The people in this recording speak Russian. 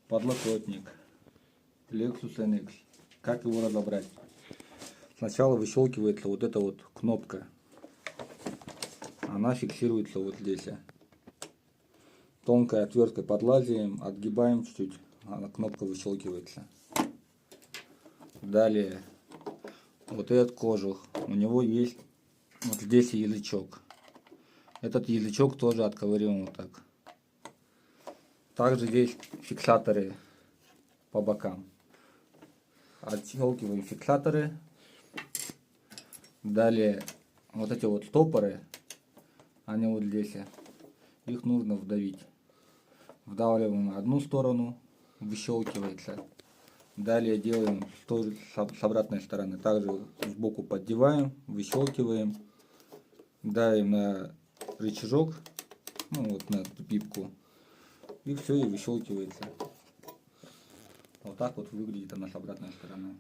подлокотник Lexus NX. Как его разобрать? Сначала выщелкивается вот эта вот кнопка. Она фиксируется вот здесь. Тонкой отверткой подлазим, отгибаем чуть-чуть, а кнопка выщелкивается. Далее вот этот кожух, у него есть вот здесь язычок. Этот язычок тоже отковыриваем вот так. Также здесь фиксаторы по бокам. Отщелкиваем фиксаторы. Далее вот эти вот стопоры, они вот здесь. Их нужно вдавить. Вдавливаем одну сторону, выщелкивается. Далее делаем с обратной стороны. Также сбоку поддеваем, выщелкиваем. Давим на рычажок, ну вот на эту пипку. И все, и выщелкивается. Вот так вот выглядит она с обратной стороны.